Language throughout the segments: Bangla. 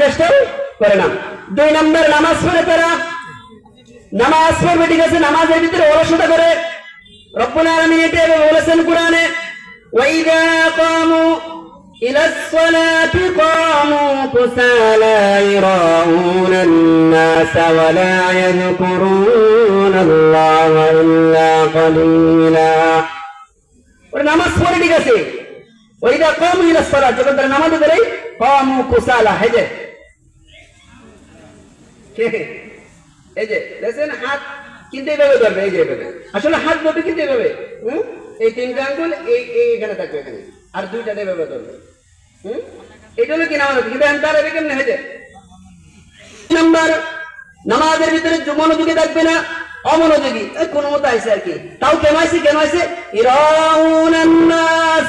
চেষ্টাও করে না। 2 নম্বর, নামাজ পড়ে তারা, নামাজ পড়বে ঠিক আছে, নামাজের ভিতরে অলসতা করে। রব্বুল আলামিন এটা বলেছেন কোরআনে, ওয়াইদা কামু ইলাস সালাতি কামু কুসালা ইরাউনান নাস ওয়া লা ইয়াযকুরুনাল্লাহা ইল্লা কালিলা। ওরা নামাজ পড়ে ঠিক আছে, ওয়াইদা কামু ইলাস সালাত, যখন তারা নামাজ পড়ে কামু কুসালা, এই যে দেখেন হাত কিন্তু এইভাবে ধরবে, এই যে এইভাবে, আসলে হাত ধরবে কিন্তু এইভাবে, এই 3টা আঙ্গুল এখানে থাকবে, এখানে আর 2টা এইভাবে ধরবে, এটা হলো কি নামাজ, কিন্তু তার কেমনে হয়ে যায়। নাম্বার, নামাজের ভিতরে মনোযোগী থাকবে না, অমনোযোগী, কোন মতো আইসে আর কি, তাও কেন আইসে ইরাউনান নাস।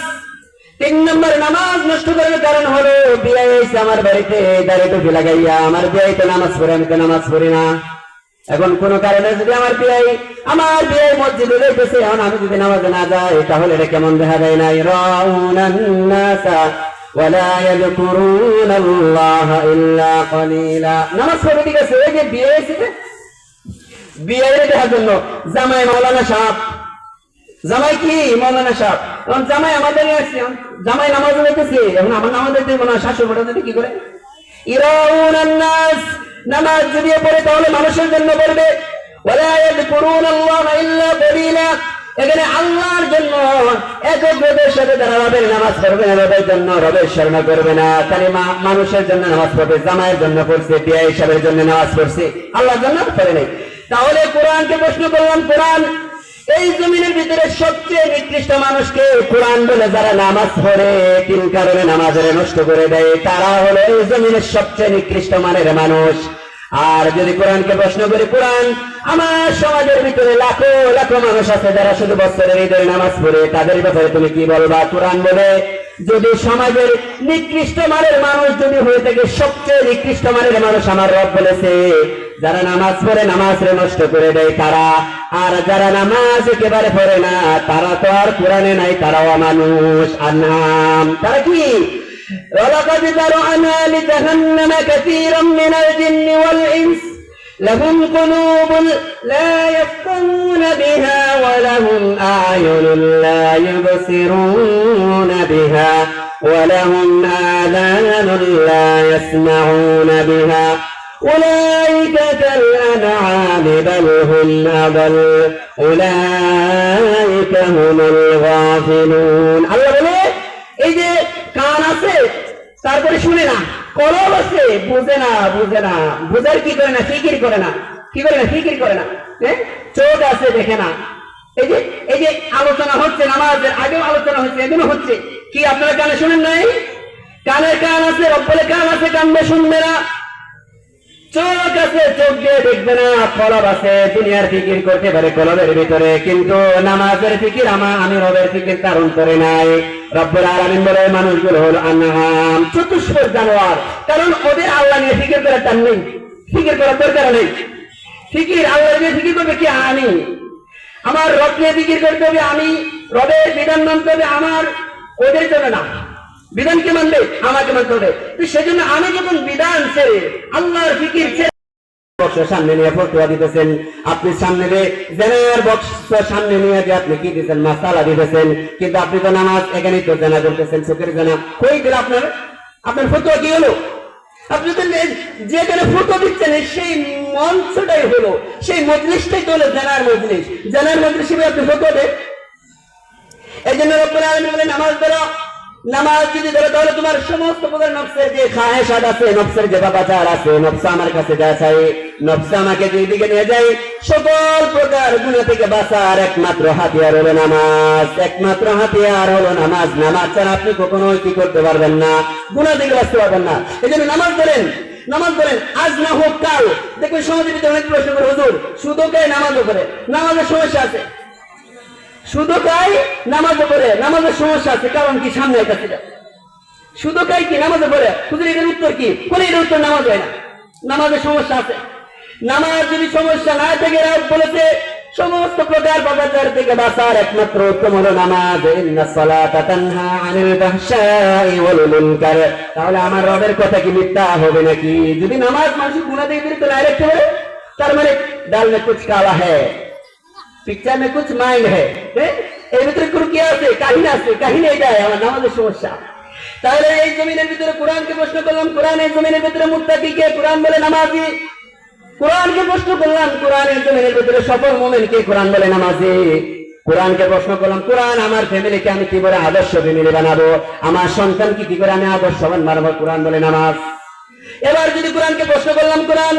3 নম্বর, নামাজ নষ্ট করার কারণ হলো বিয়ে হয়েছে আমার বাড়িতে, দাঁড়িয়ে টুপি লাগাইয়া, আমার বিয়েতে নামাজ পড়ে, আমি তো নামাজ পড়ি না। এখন কোন কারণে যদি আমার বিয়ে মসজিদে যাইতেছে, এখন আমি যদি নামাজে না যাই, তাহলে এটা কেমন দেখা যায় না। ইরাউনান নাস ওয়া লা ইয়াযকুরুনাল্লাহা ইল্লা কালিলা। নামাজ পড়ে ঠিক আছে, এই যে বিয়ে হয়েছে, বিয়ে দেখার জন্য জামাই মাওলানা সাহেব, জামাই কি মাওলানা সাহেব, এখন জামাই আমাদের জামাই নামাজ পড়তেছে, এখন আমার নামাজ পড়তে মনে হয় শাশুড়ি বড় যদি কি করে। ইরাউনান নাস, নামাজ যদি পড়ে তাহলে মানুষের জন্য পড়বে, ওয়ালা ইয়াযকুরুনাল্লাহা ইল্লা কালিলা, এখানে আল্লাহর জন্য একত্রের সাথে তারা রবের নামাজ পড়বে না, রবের জন্য রবের স্মরণ করবে না, তাহলে মানুষের জন্য নামাজ পড়বে, জামাইয়ের জন্য পড়ছে, বিয়ে হিসাবের জন্য নামাজ পড়ছে, আল্লাহর জন্য পড়ে নাই। তাহলে কোরআনকে প্রশ্ন করলাম, কোরআন এই জমিনের ভিতরে সবচেয়ে নিকৃষ্ট মানুষকে কোরআন বলে যারা নামাজ পড়ে, 3 কারণে নামাজের নষ্ট করে দেয়, তারা হলো এই জমিনের সবচেয়ে নিকৃষ্ট মানের মানুষ। আর যদি কোরআনকে প্রশ্ন করি, কোরআন আমার সমাজের ভিতরে লাখো লাখো মানুষ আছে যারা শুধু বছরের ঈদের নামাজ পড়ে, তাদের ব্যাপারে তুমি কি বলবা? কোরআন বলে যদি সমাজের নিকৃষ্ট মানের মানুষ যদি হয়ে থাকে, সবচেয়ে নিকৃষ্ট মানের মানুষ আমার রব বলেছে যারা নামাজ পড়ে নামাজরে নষ্ট করে দেয় তারা, আর যারা নামাজ একেবারে পড়ে না তারা তো আর কোরআনে নাই, তারাও মানুষ। আর নাম তারা কি? وَلَقَدْ ذَرَأْنَا لِجَهَنَّمَ كَثِيرًا مِنَ الْجِنِّ وَالْإِنسِ لَهُمْ قُلُوبٌ لَا يَفْقَهُونَ بِهَا وَلَهُمْ أَعْيُنٌ لَا يُبْصِرُونَ بِهَا وَلَهُمْ آذَانٌ لَا يَسْمَعُونَ بِهَا أُولَئِكَ كَالْأَنْعَامِ بَلْ هُمْ أَضَلُّ أُولَئِكَ هُمُ الْغَافِلُونَ। আল্লাহ বলে এই যে কান আছে তারপরে শুনে না, কলব আছে বুঝে না, বুঝার কি করে না, ফিকির করে না, ফিকির করে না, চোখ আছে দেখে না। এই যে আলোচনা হচ্ছে, নামাজের আগেও আলোচনা হচ্ছে, এগুলো হচ্ছে কি আপনারা কানে শুনেন নাই? কানের কান আছে, রব্বুল কান আছে, কান দিয়ে শুনবে না, চোখ আছে চোখ দিয়ে দেখবে না, কলব আছে দুনিয়ার ফিকির করতে পারে কলবের ভিতরে, কিন্তু নামাজের ফিকির আমি রবের ফিকির তার অন্তরে নাই। রব্বুল আলামিন বলে মানুষগুলো হলো আনআম, চতুষ্পদ জানোয়ার, কারণ ওদের আল্লাহ নিয়ে ফিকির করার টান নেই, ফিকির করার দরকার নেই। ফিকির আল্লাহ নিয়ে ফিকির করবে কি? আমি আমার রব নিয়ে ফিকির করতে হবে, আমি রবের বিধান মানতে হবে, আমার ওদের জন্য না। বিধানকে মানবে আমাকে মানতে হবে, সেজন্য আমি যখন বিধান ছেড়ে আল্লাহর ফিকির ছেড়ে সামনে নিয়ে ফতোয়া দিতেছেন, আপনি সামনে জেনার বক্স সামনে নিয়ে যে আপনি কি দিতেছেন? মাসালা দিতেছেন, কিন্তু আপনি তো নামাজ এখানেই তো জানা করতেছেন, চোখের জানা কই দিল আপনার ফতোয়া কি হলো? আপনি তো যেখানে ফতোয়া দিচ্ছেন সেই মঞ্চটাই হলো, সেই মজলিসটাই তো হলো জানার মজলিস, জানার মজলিসে আপনি ফতোয়া দেন। এই জন্য রব্বুল আলামিন বলেন নামাজ ধরো, নামাজ যদি ধরো তাহলে তোমার সমস্ত প্রকার নফসের যে খায়েশাত আছে, নফসের যে বাবাচার আছে, নফস আমার কাছে যা চাই, নফস আমাকে যেদিকে নিয়ে যায়, সকল প্রকার গুনাহ থেকে বাঁচার একমাত্র হাতিয়ার হলো নামাজ, একমাত্র হাতিয়ার হলো নামাজ। নামাজ ছাড়া আপনি কখনোই কি করতে পারবেন না, গুনাহ থেকে বাঁচতে পারবেন না। এই জন্য নামাজ ধরেন, আজ না হোক কাল। দেখবেন সমাজের ভিতরে অনেক প্রশ্ন করে, হুজুর শুধু কে নামাজও করে, নামাজের সমস্যা আছে, শুধু কাই নামাজও পড়ে, নামাজের সমস্যা আছে, কারণ কি? সামনে কাছে শুধু কাই কি নামাজও পড়ে, হুজুর এটার উত্তর কি? কোন এটার উত্তর নামাজ হয় না, নামাজের সমস্যা আছে। নামাজ যদি সমস্যা না থাকে, রাত বলেছে সমস্ত প্রকার পাপাচার থেকে বাঁচার একমাত্র উত্তম হলো নামাজ। ইন্নাস সালাতা তানহা আনিল ফাহশাই ওয়াল মুনকার। তাহলে আমার রবের কথা কি মিথ্যা হবে নাকি? যদি নামাজ মানুষের গুনাহ থেকে বিরত না রাখতে পারে, তার মানে ডাল মে কুছ কালা হ্যায়, পিকচার মে কুছ মাইন্ড হ্যায়। এর ভিতরে কোন কি আছে? কাহিনী আছে। কাহিনী এটাই আমার নামাজের সমস্যা। তাহলে এই জমিনের ভিতরে কোরআনকে প্রশ্ন করলাম, কোরআন এই জমিনের ভিতরে মুত্তাকিকে, কোরআন বলে নামাজি। কোরআনকে প্রশ্ন করলাম, কোরআনের জমিনের ভিতরে সফল মুমিনকে, কোরআন বলে নামাজি। কোরআনকে প্রশ্ন করলাম, কোরআন আমার ফ্যামিলিকে আমি কি করে আদর্শ ফ্যামিলি বানাবো, আমার সন্তানকে কি করে আমি আদর্শবান বানাবো, কোরআন বলে নামাজ। এবার যদি কোরআনকে প্রশ্ন করলাম, কোরআন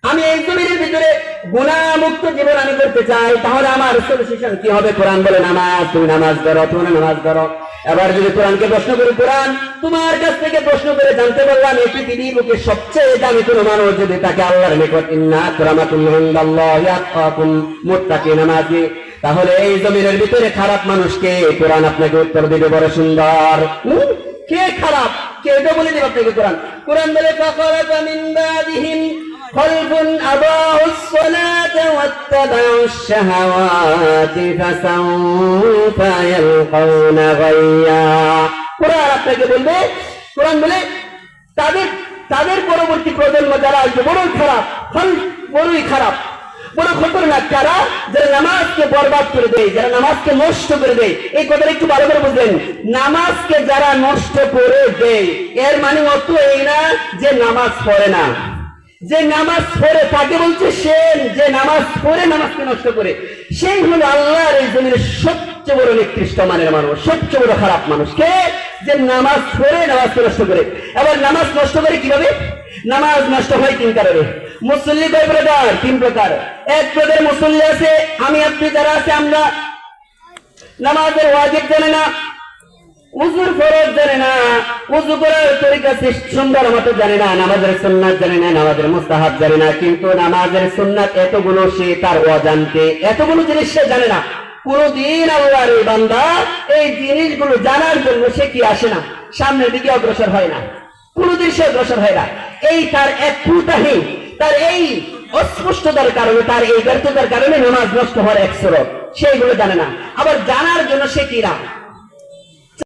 আমি এই জমিনের ভিতরে গুনাহমুক্ত জীবন আমি করতে চাই, তাহলে আমার সলিউশন কি হবে, কোরআন বলে নামাজ। তুমি নামাজ করো, তুমি নামাজ করো। এবার যদি কোরআনকে প্রশ্ন করি, কোরআন তোমার কাছ থেকে প্রশ্ন করে জানতে পারলাম এই পৃথিবীর বুকে সবচেয়ে দামি কোন মানুষ যদি তাকে আল্লাহর নিকট ইন্না আকরামাকুম ইনদাল্লাহি আতকাকুম মুত্তাকিন নামাজি, তাহলে এই জমিনের ভিতরে খারাপ মানুষকে কোরআন আপনাকে উত্তর দিবে বড় সুন্দর। কে খারাপ কে এটা বলে দিবে আপনাকে কোরআন। কোরআন বলে ফাখারাজা মিন বাদিহিম খলফুন আদাউস সালাতা ওয়াত্তাবাউশ শাহাওয়াতি ফাসাউফা ইয়ালকাউনা গায়্যা। কোরআন আপনাকে বলবে, কোরআন বলে তাদের পরবর্তী প্রজন্ম যারা আসবে বড়ই খারাপ, বড়ই খারাপ, বড় খতরনাক। কারা? যারা নামাজকে বরবাদ করে দেয়, যারা নামাজকে নষ্ট করে দেয়। এই কথাটা একটু ভালো করে বুঝলেন। নামাজকে যারা নষ্ট করে দেয় এর মানে অত এই না যে নামাজ পড়ে না। যে নামাজ পড়ে তাকে বলছে সে, যে নামাজ পড়ে নামাজকে নষ্ট করে, সেই হলো আল্লাহর এই জমিনের সবচেয়ে বড় নিকৃষ্ট মানের মানুষ, সবচেয়ে বড় খারাপ মানুষ। কে? যে নামাজ পড়ে নামাজকে নষ্ট করে। এবার নামাজ নষ্ট করে কিভাবে? নামাজ নষ্ট হয় তিন কারণে। মুসল্লি কয় প্রকার? তিন প্রকার। এক প্রকার মুসল্লি আছে, আমি আপনি যারা আছে, আমরা নামাজের ওয়াজিব জানে না, উযুর ফরজ জানে না, উযু করার তরিকা সুন্দর মতো জানে না, নামাজের সুন্নাত জানে না, নামাজের মুস্তাহাব জানে না। কিন্তু নামাজের সুন্নাত এতগুলো সে তার অজান্তে, এতগুলো জিনিস সে জানে না। কোনদিন আল্লাহর এই বান্দা এই জিনিসগুলো জানার জন্য সে কি আসে না, সামনের দিকে অগ্রসর হয় না, কোনদিন সে অগ্রসর হয় না। এই তার এক ত্রুটি, তার এই অস্পষ্টতার কারণে, তার এই ব্যর্থতার কারণে নামাজ নষ্ট হওয়ার এক স্বরূপ, সেইগুলো জানে না। আবার জানার জন্য সে কি না,